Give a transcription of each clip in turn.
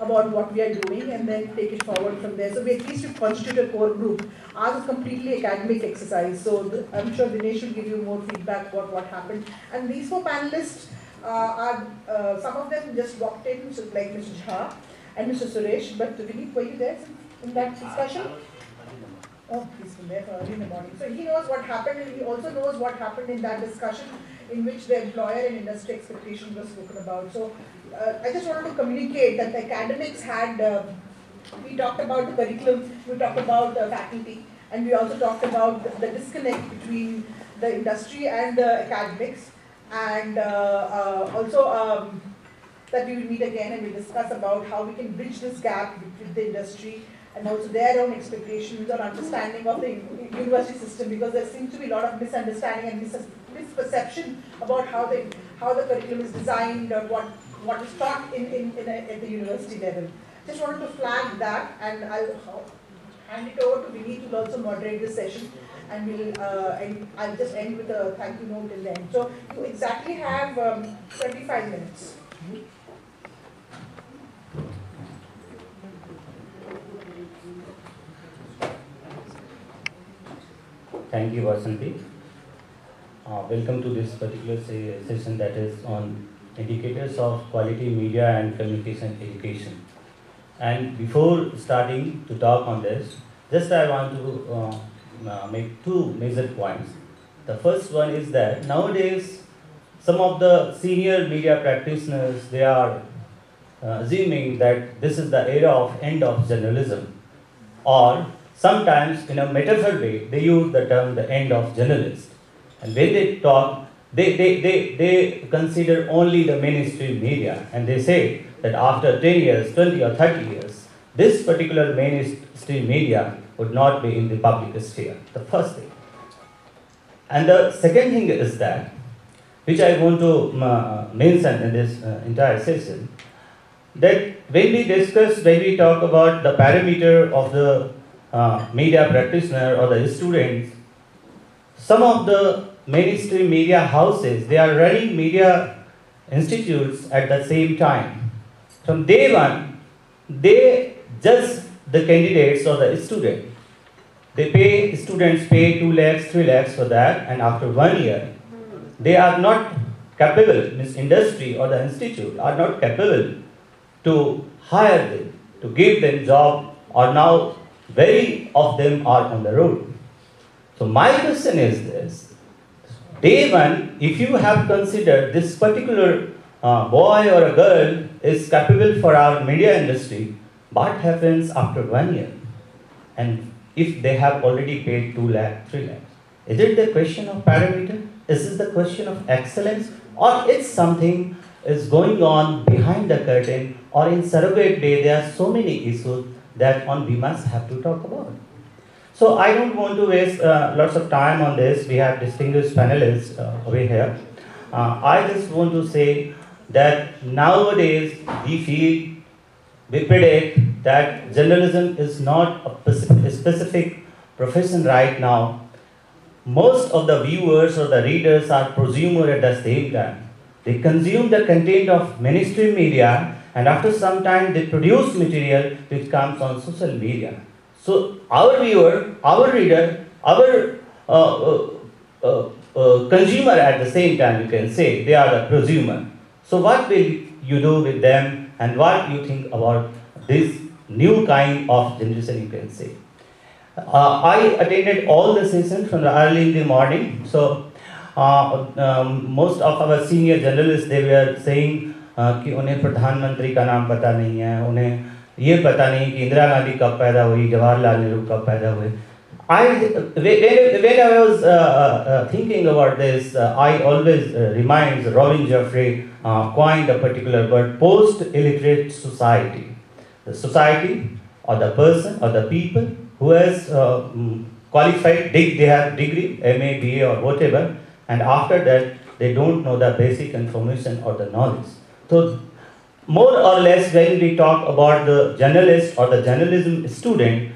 about what we are doing and then take it forward from there. So we at least constitute a core group. Ours is completely academic exercise, so I'm sure Dinesh will give you more feedback about what happened. And these four panelists are, some of them just walked in, so like Mr. Jha and Mr. Suresh, but Vineet, were you there in that discussion? Oh, he's been there early in the morning. So he knows what happened, and he also knows what happened in that discussion in which the employer and industry expectations were spoken about. So I just wanted to communicate that the academics had, we talked about the curriculum, we talked about the faculty, and we also talked about the disconnect between the industry and the academics, and also that we will meet again and we'll discuss about how we can bridge this gap with the industry and also their own expectations or understanding of the university system, because there seems to be a lot of misunderstanding and misperception about how the curriculum is designed or what is taught at the university level. Just wanted to flag that, and I'll hand it over to Vineet, who will also moderate this session, and I'll just end with a thank you note in the end. So you exactly have 25 minutes. Thank you, Vasanti. Welcome to this particular session that is on indicators of quality media and communication education. And before starting to talk on this, just I want to make two major points. The first one is that nowadays, some of the senior media practitioners, they are assuming that this is the era of end of journalism, or sometimes in a metaphor way, they use the term the end of journalist. And when they talk, they consider only the mainstream media, and they say that after 10 years, 20 or 30 years, this particular mainstream media would not be in the public sphere, the first thing. And the second thing is that, which I want to mention in this entire session, that when we talk about the parameter of the media practitioner or the students, some of the mainstream media houses, they are running media institutes at the same time. From day one, they judge the candidates or the student. Students pay 2 lakhs, 3 lakhs for that, and after 1 year, they are not capable, means industry or the institute are not capable to hire them, to give them job, or now very of them are on the road. So my question is this: day one, if you have considered this particular boy or a girl is capable for our media industry, what happens after 1 year? And if they have already paid 2 lakh, 3 lakhs, is it the question of parameter? Is this the question of excellence? Or it's something is going on behind the curtain, or in surrogate way, there are so many issues that we must have to talk about. So I don't want to waste lots of time on this. We have distinguished panelists over here. I just want to say that nowadays we predict that journalism is not a specific profession right now. Most of the viewers or the readers are prosumer at the same time. They consume the content of mainstream media, and after some time they produce material which comes on social media. So our viewer, our reader, our consumer at the same time, you can say, they are the prosumer. So what will you do with them, and what you think about this new kind of generation, you can say? I attended all the sessions from the early in the morning. So most of our senior journalists, they were saying कि उन्हें प्रधानमंत्री का नाम पता नहीं है, उन्हें ये पता नहीं कि इंदिरा गांधी कब पैदा हुई, जवाहरलाल नेहरू कब पैदा हुए. When I was thinking about this, I always remind Robin Jeffrey coined a particular word: post-illiterate society. The society or the person or the people who has qualified, they have degree, MA, BA or whatever, and after that they don't know the basic information or the knowledge. So more or less when we talk about the journalist or the journalism student,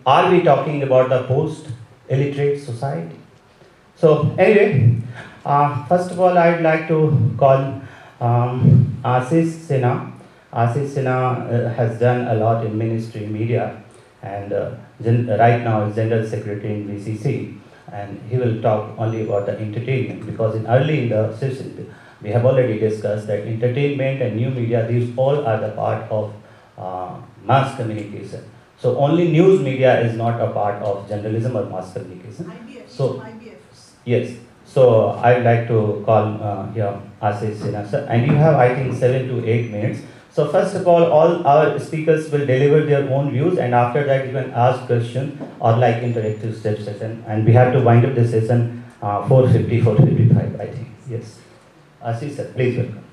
are we talking about the post-illiterate society? So anyway, first of all, I'd like to call Ashish Sinha, Ashish Sinha has done a lot in ministry media, and right now is General Secretary in BCCC, and he will talk only about the entertainment, because early in the session we have already discussed that entertainment and new media, these all are the part of mass communication. So only news media is not a part of journalism or mass communication. So yes, so I'd like to call here Ashish Sinha, sir, and you have, I think, 7 to 8 minutes. So first of all our speakers will deliver their own views, and after that you can ask questions or like interactive step session, and we have to wind up the session 4:50, 4:55, I think. Yes, Ashish sir, please welcome.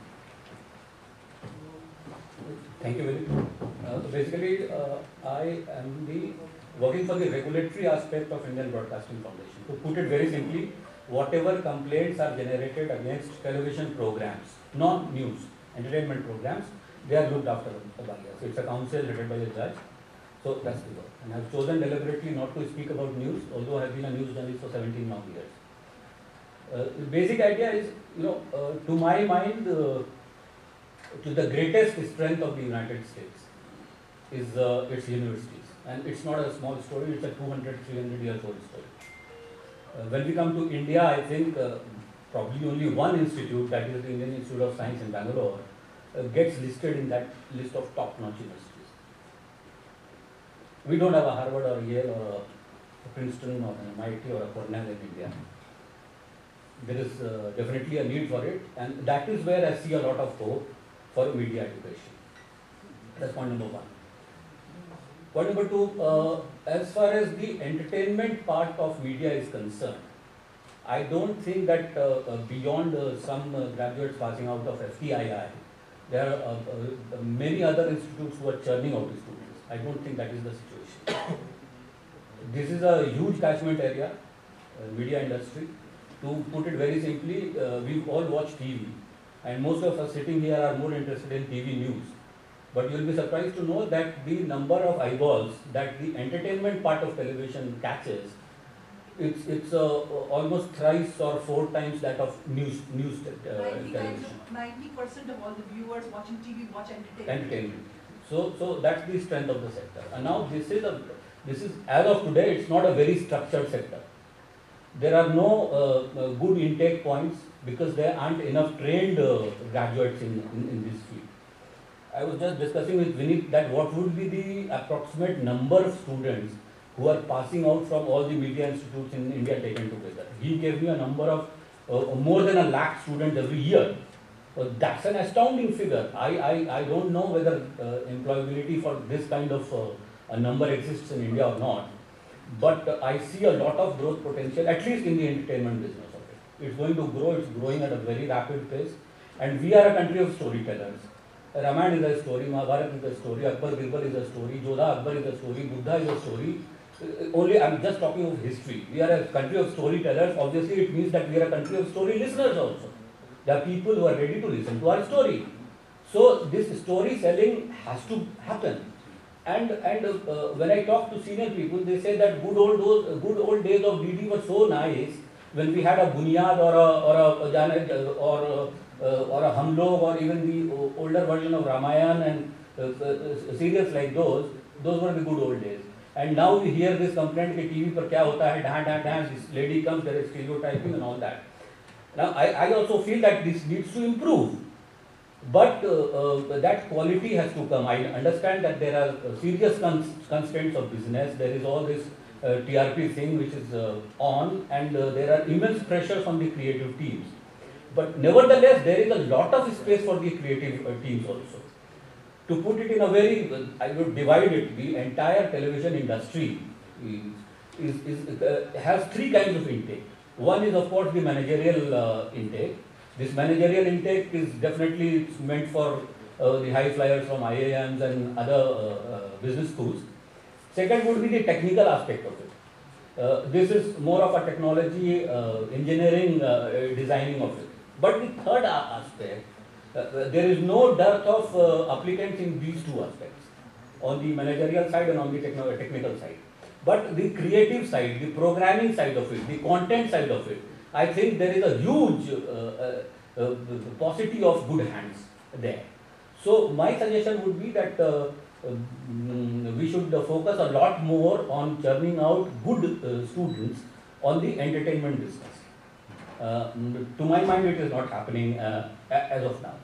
Thank you, Vineet. Basically, I am working for the regulatory aspect of Indian Broadcasting Foundation. To put it very simply, whatever complaints are generated against television programs, non-news, entertainment programs, they are looked after by us. It's a council headed by a judge. So that's the work. And I've chosen deliberately not to speak about news, although I have been a news journalist for 17 long years. The basic idea is, to my mind, to the greatest strength of the United States is its universities. And it's not a small story, it's a 200, 300 years old story. When we come to India, I think probably only one institute, that is the Indian Institute of Science in Bangalore, gets listed in that list of top-notch universities. We don't have a Harvard or Yale or a Princeton or an MIT or a Cornell in India. There is definitely a need for it, and that is where I see a lot of hope for media education. That's point number one. Point number two, as far as the entertainment part of media is concerned, I don't think that beyond some graduates passing out of FTII, there are many other institutes who are churning out the students. I don't think that is the situation. This is a huge catchment area, media industry. To put it very simply, we all watch TV, and most of us sitting here are more interested in TV news. But you'll be surprised to know that the number of eyeballs that the entertainment part of television catches, it's almost thrice or 4 times that of news television. 90% of all the viewers watching TV watch entertainment. So that's the strength of the sector. And now this is as of today, it's not a very structured sector. There are no good intake points because there aren't enough trained graduates in this field. I was just discussing with Vineet that what would be the approximate number of students who are passing out from all the media institutes in India taken together. He gave me a number of more than 1 lakh students every year. That's an astounding figure. I don't know whether employability for this kind of a number exists in India or not. But I see a lot of growth potential, at least in the entertainment business of it. It's going to grow, it's growing at a very rapid pace. And we are a country of storytellers. Ramayana is a story, Mahabharata is a story, Akbar Birbal is a story, Jodha Akbar is a story, Buddha is a story. Only I'm just talking of history. We are a country of storytellers. Obviously, it means that we are a country of story listeners also. There are people who are ready to listen to our story. So this story selling has to happen. And when I talk to senior people, they say that good old days of DD were so nice when we had a Bunyad or a Hum Log or even the older version of Ramayana and serials like those were the good old days. And now we hear this complaint that TV par kya hota hai, this lady comes, there is stereotyping and all that. Now I also feel that this needs to improve. But that quality has to come. I understand that there are serious constraints of business. There is all this TRP thing which is on, and there are immense pressures on the creative teams. But nevertheless, there is a lot of space for the creative teams also. To put it in a very, I would divide it, the entire television industry has 3 kinds of intake. One is, of course, the managerial intake. This managerial intake is definitely meant for the high flyers from IIMs and other business schools. Second would be the technical aspect of it. This is more of a technology, engineering, designing of it. But the third aspect, there is no dearth of applicants in these 2 aspects, on the managerial side and on the technical side. But the creative side, the programming side of it, the content side of it, I think there is a huge paucity of good hands there. So my suggestion would be that we should focus a lot more on churning out good students on the entertainment business. To my mind, it is not happening as of now.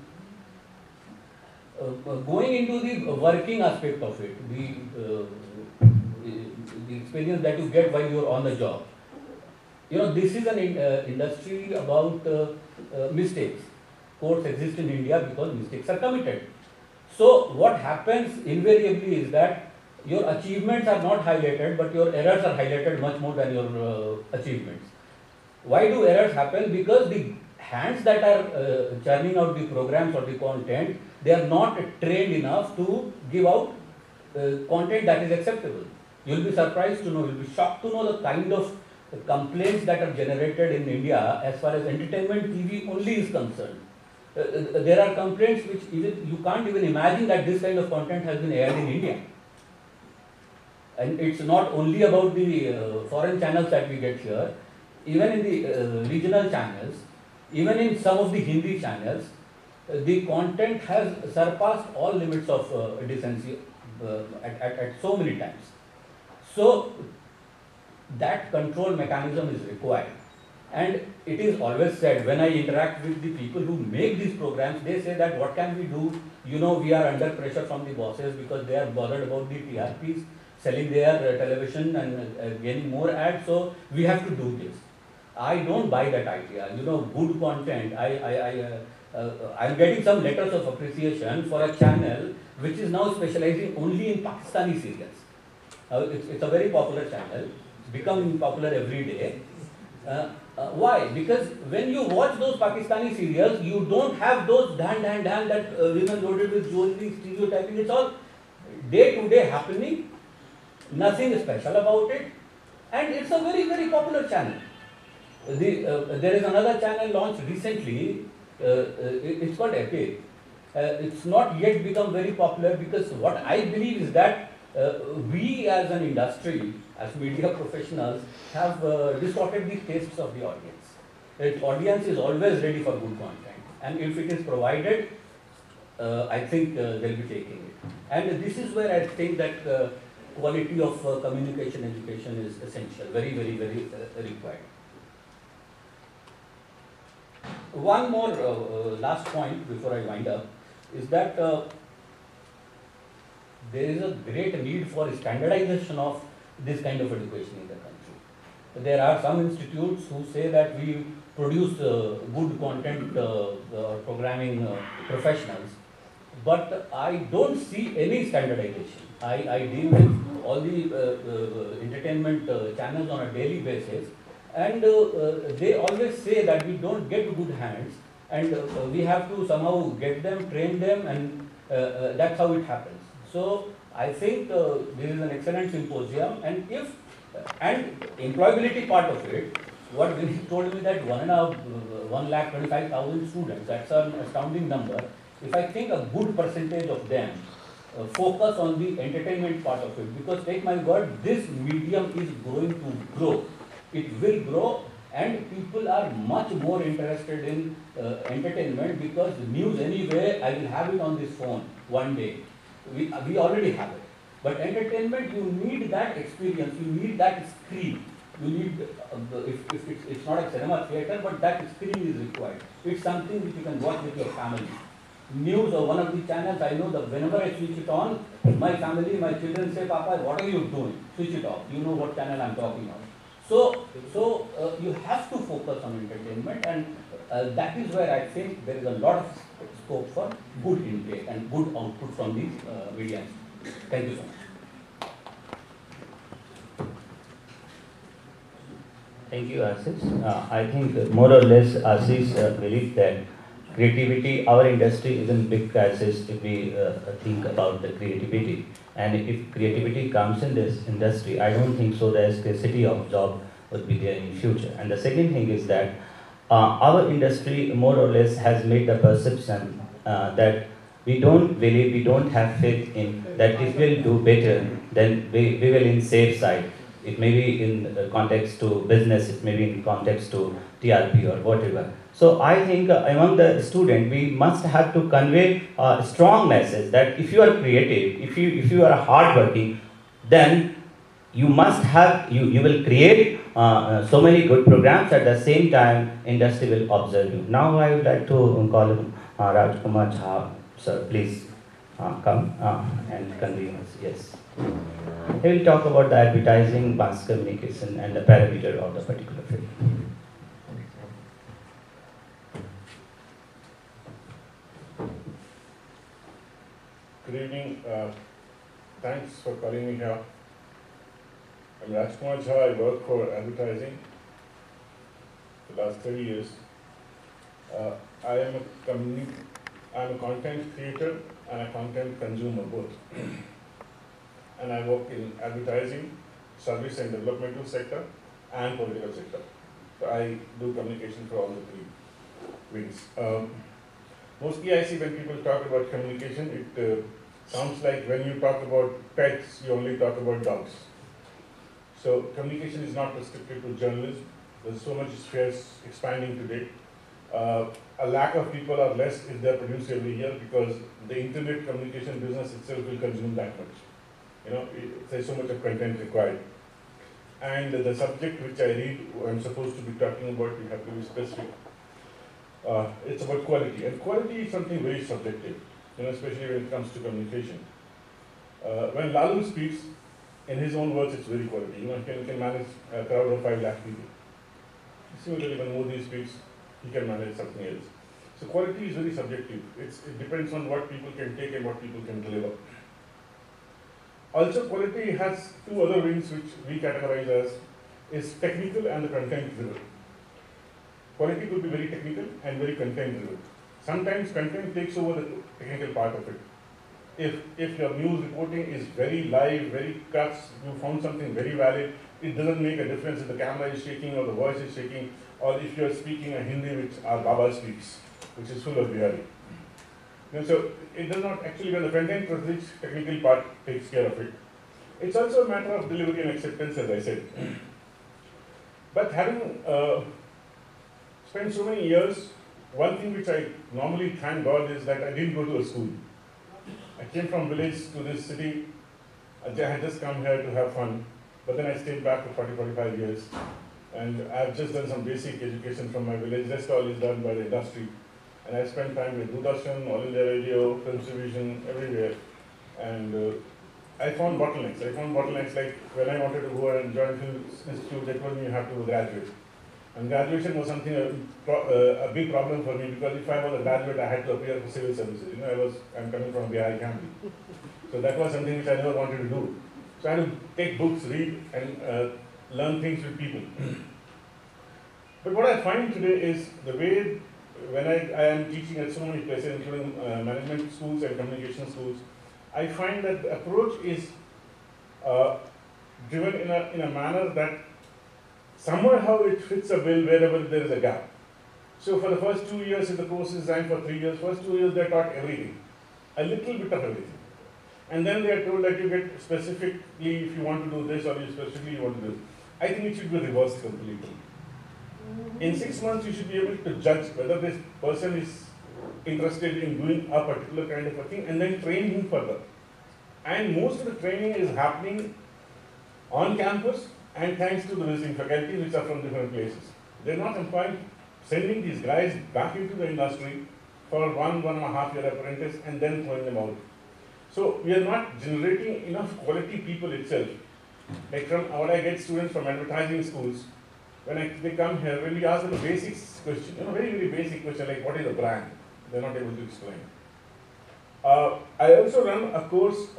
Going into the working aspect of it, the experience that you get while you are on the job. You know, this is an industry about mistakes. Courts exist in India because mistakes are committed. So what happens invariably is that your achievements are not highlighted, but your errors are highlighted much more than your achievements. Why do errors happen? Because the hands that are churning out the programs or the content, they are not trained enough to give out content that is acceptable. You will be surprised to know, you will be shocked to know the kind of complaints that are generated in India as far as entertainment TV only is concerned. There are complaints which even you can't even imagine that this kind of content has been aired in India. And it's not only about the foreign channels that we get here, even in the regional channels, even in some of the Hindi channels, the content has surpassed all limits of decency at so many times. So that control mechanism is required. And it is always said, when I interact with the people who make these programs, they say that what can we do? You know, we are under pressure from the bosses because they are bothered about the TRPs, selling their television and getting more ads, so we have to do this. I don't buy that idea. You know, good content. I'm getting some letters of appreciation for a channel which is now specializing only in Pakistani serials. It's a very popular channel. It's becoming popular every day. Why? Because when you watch those Pakistani serials, you don't have those dan that women loaded with jewelry, stereotyping. It's all day to day happening. Nothing special about it. And it's a very, very popular channel. There is another channel launched recently. It's called Epic. It's not yet become very popular because what I believe is that we as an industry, as media professionals, have distorted the tastes of the audience. The audience is always ready for good content, and if it is provided, I think they'll be taking it. And this is where I think that quality of communication education is essential, very, very, very required. One more last point before I wind up is that there is a great need for standardization of this kind of education in the country. There are some institutes who say that we produce good content programming professionals, but I don't see any standardization. I deal with all the entertainment channels on a daily basis, and they always say that we don't get good hands, and we have to somehow get them, train them, and that's how it happens. So I think this is an excellent symposium, and employability part of it, what Vineet told me that 1,25,000 students, that's an astounding number. If I think a good percentage of them focus on the entertainment part of it, because take my word, this medium is going to grow. It will grow, and people are much more interested in entertainment because news anyway, I will have it on this phone one day. We already have it. But entertainment, you need that experience, you need that screen. You need, if it's not a cinema theater, but that screen is required. It's something which you can watch with your family. News or one of the channels, I know that whenever I switch it on, my family, my children say, Papa, what are you doing? Switch it off. You know what channel I'm talking about. So you have to focus on entertainment, and that is where I think there is a lot of scope for good intake and good output from these media. Thank you so much. Thank you, Ashish. I think more or less Ashish believes that creativity, our industry is in big crisis if we think about the creativity. And if creativity comes in this industry, I don't think so the scarcity of job would be there in future. And the second thing is that our industry more or less has made the perception that we don't believe, we don't have faith in that if we'll do better, then we will in safe side. It may be in context to business, it may be in context to TRP or whatever. So I think among the student, we must have to convey a strong message that if you are creative, if you are hardworking, then you will create so many good programs. At the same time, industry will observe you. Now I would like to call him RajKumar Jha, sir. Please come and convey us. Yes. He will talk about the advertising, mass communication, and the parameter of the particular field. Good evening. Thanks for calling me here. I'm RajKumar Jha. I work for advertising for the last 30 years. I am a content creator and a content consumer both. And I work in advertising, service and developmental sector, and political sector. So I do communication for all the three wings. Mostly I see when people talk about communication, it sounds like when you talk about pets, you only talk about dogs. So communication is not restricted to journalism. There's so much spheres expanding today. A lack of people are less if they're produced every year because the internet communication business itself will consume that much. There's so much of content required. And the subject which I read, I'm supposed to be talking about, you have to be specific. It's about quality, and quality is something very subjective, especially when it comes to communication. When Lalu speaks, in his own words, it's very quality. He can manage a crowd of 5 lakh people. Similarly, when Modi speaks, he can manage something else. So quality is very subjective. It depends on what people can take and what people can deliver. Also, quality has 2 other wings which we categorize as is technical and the content driven. Quality could be very technical and very content driven. Sometimes content takes over the technical part of it. If your news reporting is very live, very cuts, you found something very valid, it doesn't make a difference if the camera is shaking or the voice is shaking, or if you are speaking a Hindi which our Baba speaks, which is full of Bihari. So it does not actually, when the content is rich, technical part takes care of it. It's also a matter of delivery and acceptance, as I said. But having spent so many years, one thing which I normally thank God is that I didn't go to a school. I came from village to this city. I had just come here to have fun, but then I stayed back for 45 years. And I've just done some basic education from my village. Rest all is done by the industry. And I spent time with Doordarshan, All India Radio, Films Division, everywhere. And I found bottlenecks. Like when I wanted to go and join Film Institute, they told me you have to graduate. And graduation was something, a big problem for me because if I was a graduate, I had to appear for civil services. I'm coming from a Bihari family. So that was something which I never wanted to do. So I had to take books, read, and learn things with people. But what I find today is the way, when I am teaching at so many places, including management schools and communication schools, I find that the approach is driven in a manner that somehow it fits a bill wherever there is a gap. So for the first 2 years, if the course is designed for 3 years, first 2 years they are taught everything, a little bit of everything. And then they are told that you get specifically if you want to do this or you specifically want to do this. I think it should be reversed completely. In 6 months, you should be able to judge whether this person is interested in doing a particular kind of a thing and then train him further. And most of the training is happening on campus and thanks to the visiting faculty which are from different places. They're not sending these guys back into the industry for 1.5 year apprentice and then throwing them out. So we are not generating enough quality people itself. Like from what I get students from advertising schools, when they come here, when we ask them a basic question, very, very basic question like what is a brand? They're not able to explain. I also run a course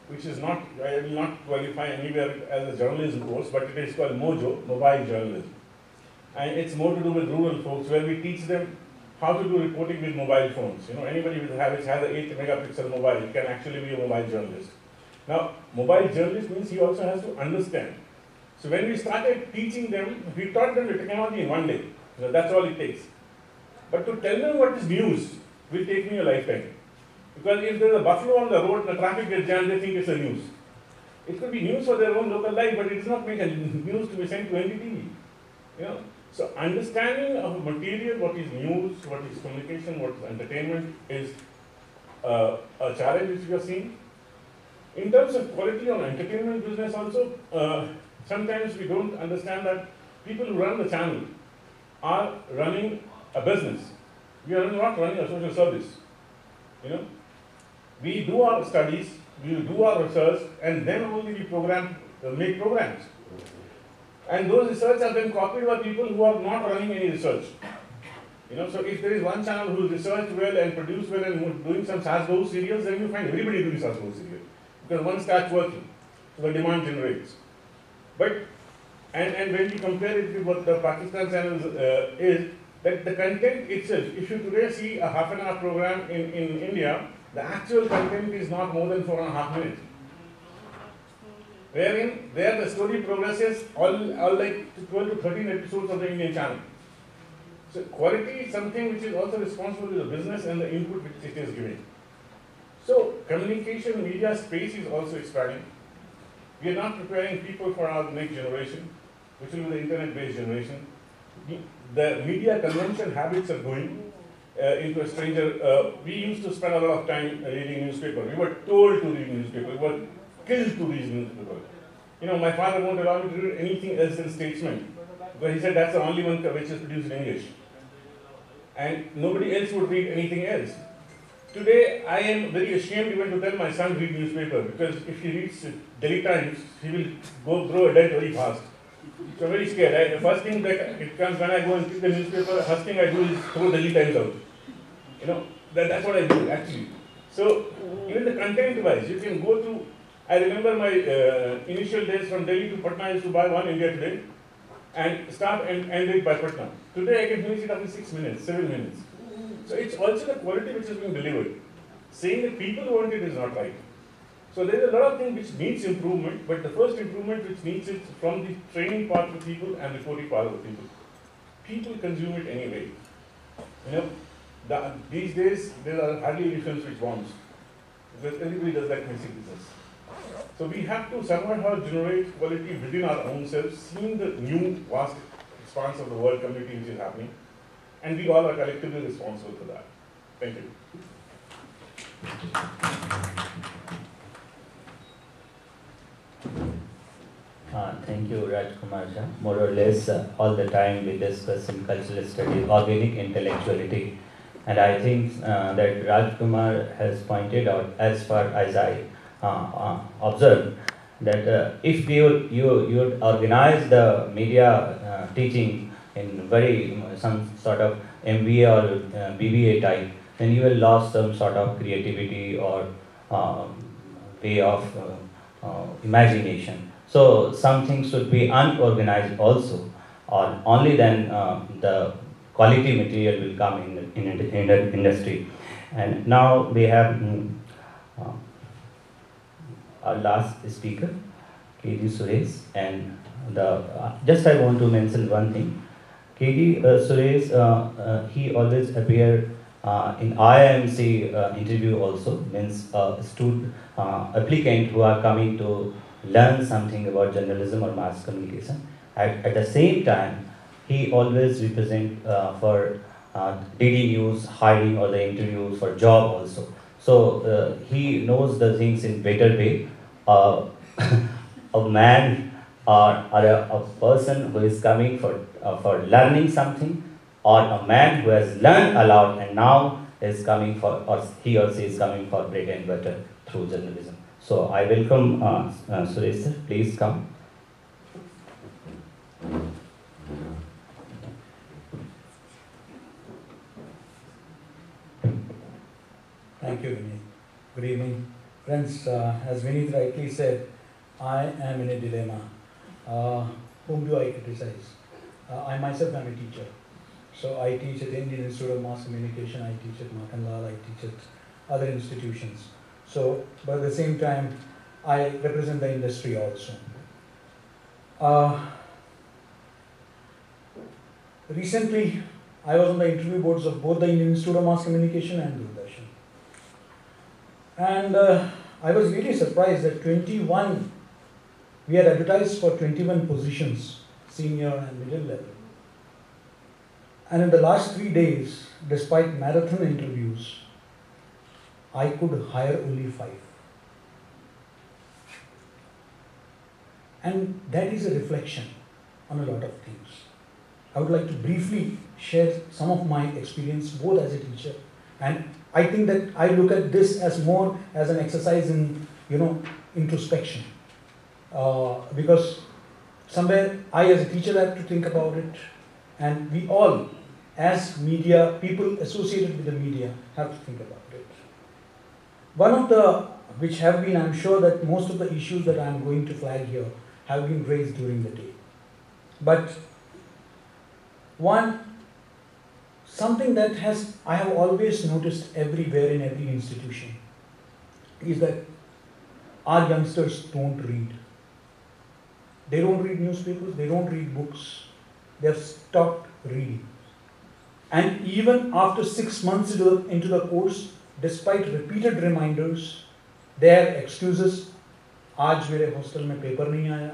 which is not, I will not qualify anywhere as a journalism course, but it is called Mojo, Mobile Journalism. And it's more to do with rural folks where we teach them how to do reporting with mobile phones. Anybody which has an 8 megapixel mobile can actually be a mobile journalist. Now, mobile journalist means he also has to understand. So when we started teaching them, we taught them the technology in 1 day. So that's all it takes. But to tell them what is news will take me a lifetime. Because if there's a buffalo on the road, the traffic gets jammed, they think it's a news. It could be news for their own local life, but it does not make a news to be sent to NDTV. So understanding of material, what is news, what is communication, what is entertainment is a challenge which we are seeing. In terms of quality on entertainment business also, sometimes we don't understand that people who run the channel are running a business. We are not running a social service. You know, we do our studies, we do our research, and then only we make programs. And those research are then copied by people who are not running any research. You know, so if there is one channel who researched well and produced well and doing some Sasbo serials, then you find everybody doing Sasbo serials. Because one starts working, so the demand generates. But, and when we compare it with what the Pakistan channels is, that the content itself, if you today see a half-an-hour program in India, the actual content is not more than 4.5 minutes. Wherein, there the story progresses all like 12 to 13 episodes of the Indian channel. So quality is something which is also responsible to the business and the input which it is giving. So communication media space is also expanding. We are not preparing people for our next generation, which will be the internet-based generation. The media consumption habits are going into a stranger. We used to spend a lot of time reading newspaper. We were told to read newspaper. We were killed to read newspaper. You know, my father won't allow me to read anything else than Statesman, but he said that's the only one which is produced in English. And nobody else would read anything else. Today, I am very ashamed even to tell my son read newspaper, because if he reads Delhi Times, he will go throw a dead very fast. So I'm very scared. The first thing that it comes when I go and pick the newspaper, first thing I do is throw Delhi Times out. You know, that's what I do actually. So even the content wise, you can go to, I remember my initial days from Delhi to Patna, I used to buy one India Today and start and end it by Patna. Today I can finish it after 6 minutes, 7 minutes. So it's also the quality which is being delivered. Saying that people want it is not right. So there is a lot of things which needs improvement, but the first improvement which needs it from the training part of the people and reporting part of the people. People consume it anyway. You know, these days there are hardly any films which bombs, because everybody does that music business. So we have to somehow generate quality within our own selves, seeing the new vast expanse of the world community which is happening, and we all are collectively responsible for that. Thank you. Thank you, RajKumar. More or less, all the time we discuss in cultural studies, organic intellectuality. And I think that RajKumar has pointed out, as far as I observed, that if you organize the media teaching in very some sort of MBA or BBA type, then you will lose some sort of creativity or way of imagination. So some things should be unorganized also, or only then the quality material will come in the industry. And now we have our last speaker, KD Suresh, and just I want to mention one thing. KD Suresh, he always appear in IIMC interview also, means student applicant who are coming to learn something about journalism or mass communication. At the same time, he always represent for DD News hiring or the interviews for job also. So he knows the things in better way. A man or a person who is coming for learning something, or a man who has learned a lot and now is coming for, or he or she is coming for bread and butter through journalism. So I welcome Suresh sir, please come. Thank you, Vineet. Good evening. Friends, as Vineet rightly said, I am in a dilemma. Whom do I criticize? I myself am a teacher. So I teach at the Indian Institute of Mass Communication, I teach at Makanlal, I teach at other institutions. So, but at the same time, I represent the industry also. Recently, I was on the interview boards of both the Indian Institute of Mass Communication and Doordarshan. And I was really surprised that we had advertised for 21 positions, senior and middle level. And in the last 3 days, despite marathon interviews, I could hire only 5. And that is a reflection on a lot of things. I would like to briefly share some of my experience both as a teacher, and I think that I look at this as more as an exercise in, introspection. Because somewhere I as a teacher have to think about it, and we all as media, people associated with the media, have to think about it. One of the, which have been, I'm sure that most of the issues that I'm going to flag here have been raised during the day. But something that I have always noticed everywhere in every institution is that our youngsters don't read. They don't read newspapers, they don't read books. They have stopped reading. And even after 6 months into the course, despite repeated reminders, their excuses, आज मेरे hostel में paper नहीं आया,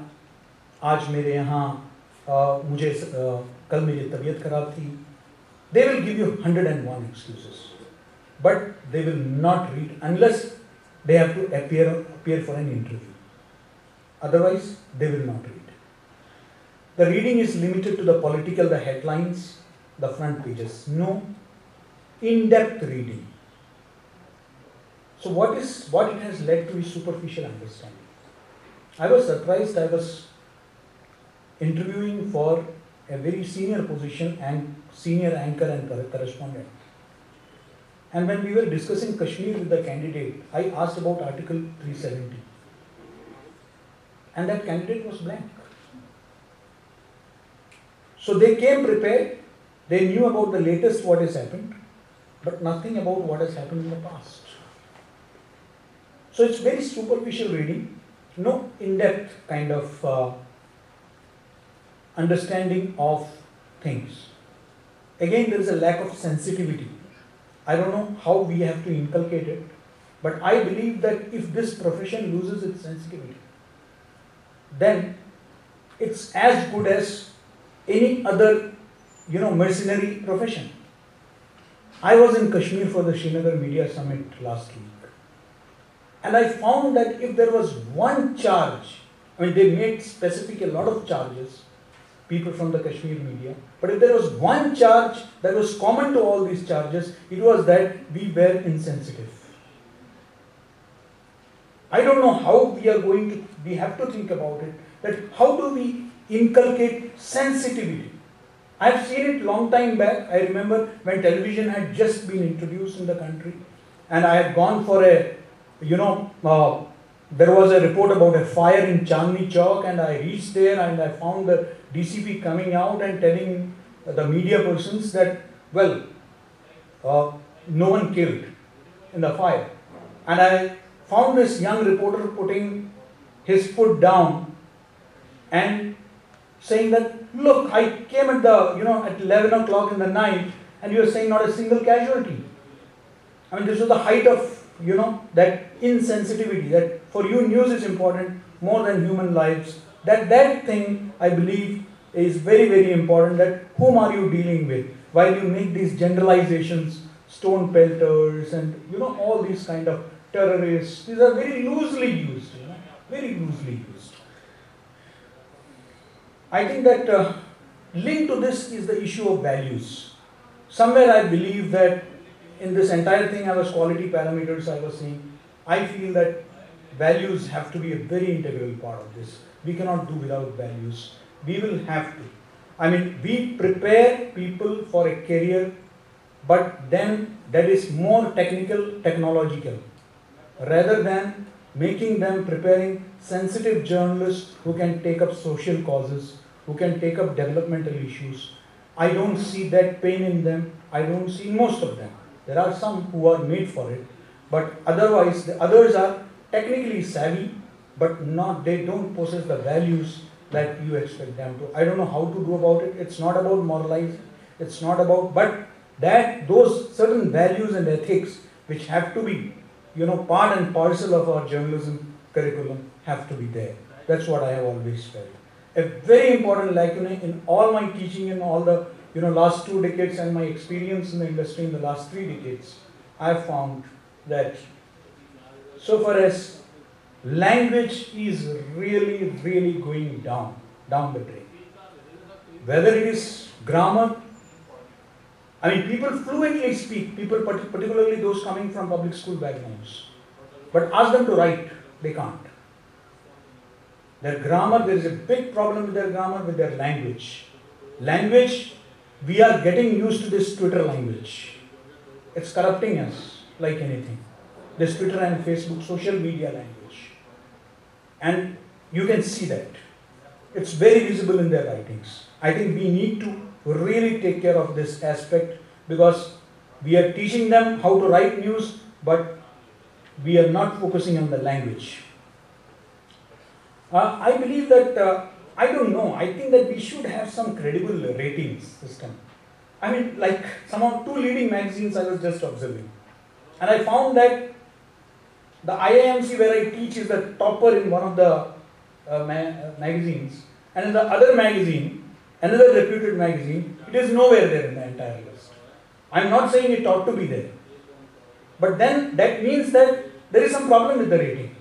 आज मेरे यहाँ कल मेरी तबीयत खराब थी. They will give you 101 excuses, but they will not read unless they have to appear for an interview. Otherwise, they will not read. The reading is limited to the political, the headlines, the front pages. No in-depth reading. So what it has led to is superficial understanding. I was surprised. I was interviewing for a very senior position and senior anchor and correspondent. And when we were discussing Kashmir with the candidate, I asked about Article 370. And that candidate was blank. So they came prepared. They knew about the latest what has happened, but nothing about what has happened in the past. So it's very superficial reading, no in-depth kind of understanding of things. Again, there is a lack of sensitivity. I don't know how we have to inculcate it, but I believe that if this profession loses its sensitivity, then it's as good as any other, mercenary profession. I was in Kashmir for the Srinagar Media Summit last week. And I found that if there was one charge, they made specific a lot of charges, people from the Kashmir media, but if there was one charge that was common to all these charges, it was that we were insensitive. I don't know how we have to think about it, that how do we inculcate sensitivity? I have seen it long time back. I remember when television had just been introduced in the country, and I had gone for there was a report about a fire in Chandni Chowk, and I reached there and I found the DCP coming out and telling the media persons that, no one killed in the fire. And I found this young reporter putting his foot down and saying that, look, I came at at 11 o'clock in the night and you are saying not a single casualty. This was the height of, that insensitivity, that for you news is important more than human lives. That thing, I believe, is very, very important, that whom are you dealing with while you make these generalizations, stone pelters and, all these kind of terrorists. These are very loosely used, very loosely used. I think that linked to this is the issue of values. Somewhere I believe that in this entire thing, quality parameters I was saying, I feel that values have to be a very integral part of this. We cannot do without values. We will have to. We prepare people for a career, but then that is more technical, technological, rather than making them preparing sensitive journalists who can take up social causes, who can take up developmental issues. I don't see that pain in them. I don't see most of them. There are some who are made for it, but otherwise the others are technically savvy, but they don't possess the values that you expect them to. I don't know how to do about it. It's not about moralizing. It's not about, but that those certain values and ethics which have to be, part and parcel of our journalism curriculum have to be there. That's what I have always felt. A very important, in all my teaching and all the, last 2 decades and my experience in the industry in the last 3 decades, I have found that so far as language is really, really going down the drain. Whether it is grammar, I mean, people fluently speak, people particularly those coming from public school backgrounds. But ask them to write, they can't. Their grammar, there is a big problem with their grammar, with their language. Language, we are getting used to this Twitter language. It's corrupting us like anything. This Twitter and Facebook, social media language. And you can see that. It's very visible in their writings. I think we need to really take care of this aspect because we are teaching them how to write news, but we are not focusing on the language. I believe that, I don't know, I think that we should have some credible ratings system. I mean, like some of 2 leading magazines I was just observing. And I found that the IIMC where I teach is the topper in one of the magazines. And in the other magazine, another reputed magazine, it is nowhere there in the entire list. I am not saying it ought to be there. But then that means that there is some problem with the rating.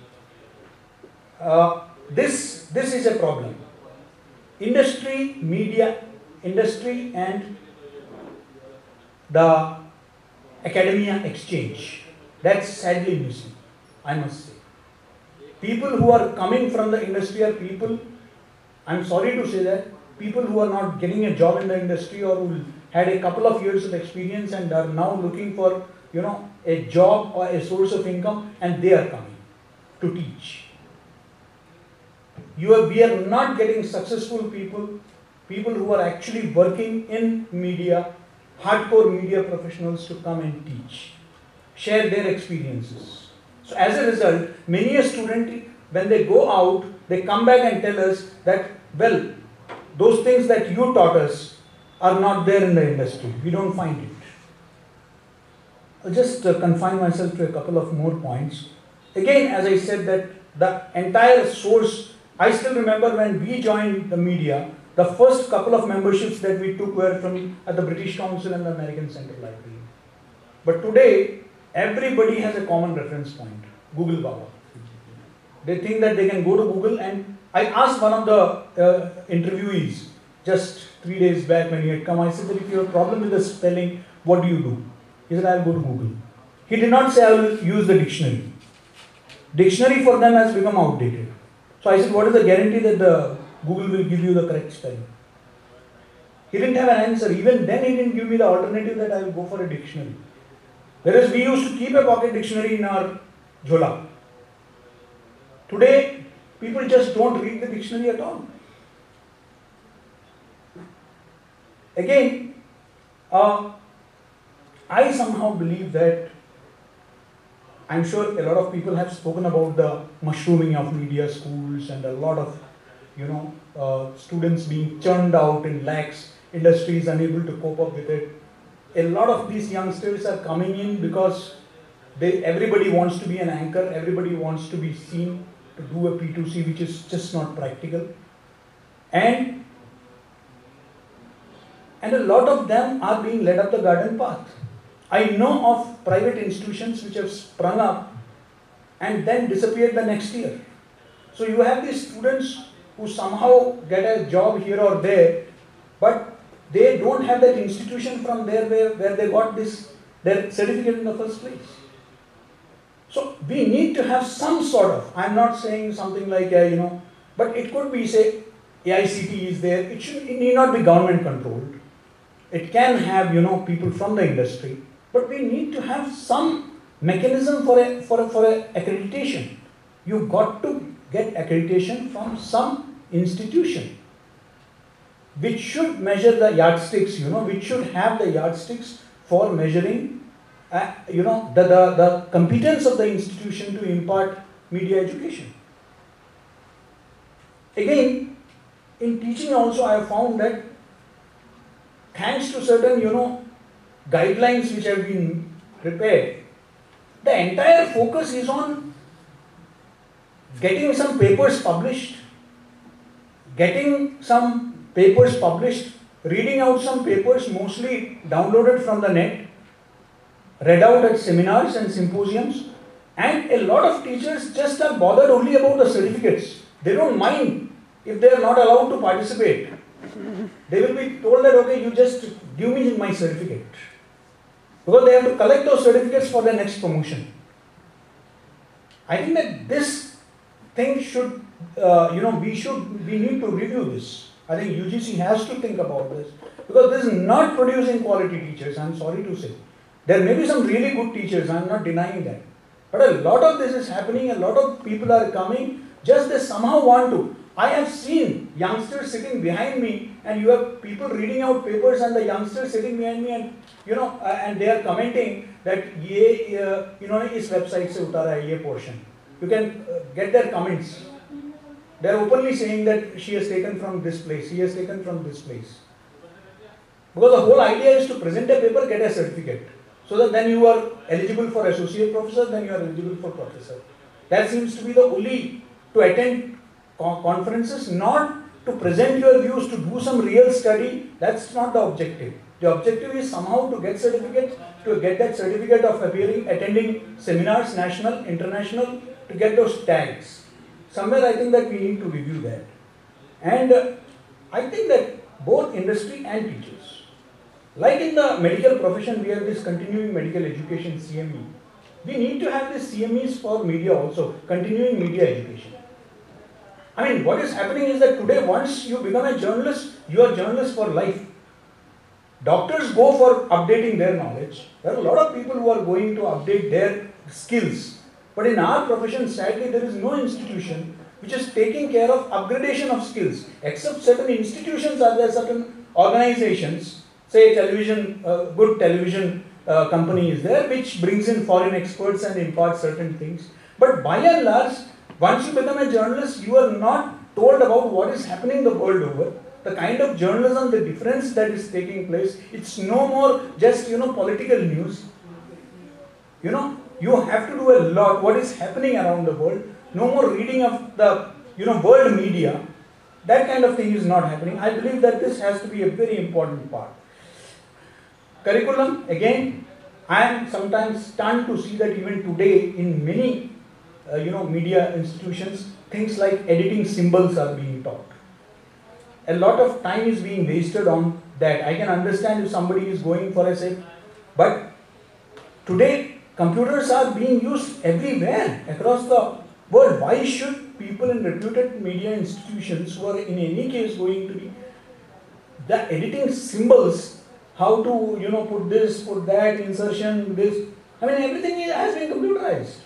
This is a problem. Industry, media, industry and the academia exchange. That's sadly missing, I must say. People who are coming from the industry are people, I'm sorry to say that, people who are not getting a job in the industry or who had a couple of years of experience and are now looking for, a job or a source of income, and they are coming to teach. We are not getting successful people who are actually working in media, hardcore media professionals to come and teach, share their experiences. So as a result, many a student, when they go out, they come back and tell us that, well, those things that you taught us are not there in the industry. We don't find it. I'll just confine myself to a couple of more points. Again, as I said, that the entire source, I still remember when we joined the media, the first couple of memberships that we took were from at the British Council and the American Central Library. But today, everybody has a common reference point, Google Baba. They think that they can go to Google, and I asked one of the interviewees just 3 days back when he had come, I said that if you have a problem with the spelling, what do you do? He said, I'll go to Google. He did not say I will use the dictionary. Dictionary for them has become outdated. So I said, what is the guarantee that the Google will give you the correct spelling? He didn't have an answer. Even then he didn't give me the alternative that I will go for a dictionary. Whereas we used to keep a pocket dictionary in our jhola. Today, people just don't read the dictionary at all. Again, I somehow believe that, I'm sure a lot of people have spoken about the mushrooming of media schools and a lot of students being churned out in lakhs, industries unable to cope up with it. A lot of these youngsters are coming in because everybody wants to be an anchor, everybody wants to be seen to do a P2C, which is just not practical. And a lot of them are being led up the garden path. I know of private institutions which have sprung up and then disappeared the next year. So you have these students who somehow get a job here or there, but they don't have that institution from there where they got their certificate in the first place. So we need to have some sort of, I'm not saying something like, but it could be, say, AICT is there. It need not be government controlled. It can have, people from the industry. But we need to have some mechanism for a accreditation. You've got to get accreditation from some institution which should measure the yardsticks, which should have the yardsticks for measuring, the competence of the institution to impart media education. Again, in teaching also I have found that thanks to certain, guidelines which have been prepared, the entire focus is on getting some papers published reading out some papers mostly downloaded from the net, read out at seminars and symposiums, and a lot of teachers just are bothered only about the certificates. They don't mind if they are not allowed to participate. They will be told that, okay, you just give me my certificate. Because they have to collect those certificates for their next promotion. I think that this thing should, we need to review this. I think UGC has to think about this. Because this is not producing quality teachers, I'm sorry to say. There may be some really good teachers, I'm not denying that. But a lot of this is happening, a lot of people are coming, just they somehow want to. I have seen youngsters sitting behind me, and you have people reading out papers and the youngsters sitting behind me, and and they are commenting that इस website से उतारा है ये portion. You can get their comments. They are openly saying that she has taken from this place, he has taken from this place. Because the whole idea is to present a paper, get a certificate. So that then you are eligible for associate professor, then you are eligible for professor. That seems to be the only, to attend conferences, not to present your views, to do some real study. That's not the objective. The objective is somehow to get certificates, to get that certificate of appearing, attending seminars, national, international, to get those tags. Somewhere I think that we need to review that. And I think that both industry and teachers, like in the medical profession, we have this continuing medical education CME. We need to have this CMEs for media also, continuing media education. I mean, what is happening is that today, once you become a journalist, you are a journalist for life. Doctors go for updating their knowledge. There are a lot of people who are going to update their skills. But in our profession, sadly, there is no institution which is taking care of upgradation of skills. Except certain institutions are there, certain organizations, say television, good television company is there, which brings in foreign experts and imparts certain things. But by and large, once you become a journalist, you are not told about what is happening the world over. The kind of journalism, the difference that is taking place, it's no more just, political news. You have to do a lot, what is happening around the world. No more reading of the, world media. That kind of thing is not happening. I believe that this has to be a very important part. Curriculum, again, I am sometimes stunned to see that even today in many media institutions, things like editing symbols are being taught. A lot of time is being wasted on that. I can understand if somebody is going for a sec, but today computers are being used everywhere across the world. Why should people in reputed media institutions who are in any case going to be the editing symbols, how to put this, put that, insertion, this, I mean everything has been computerized.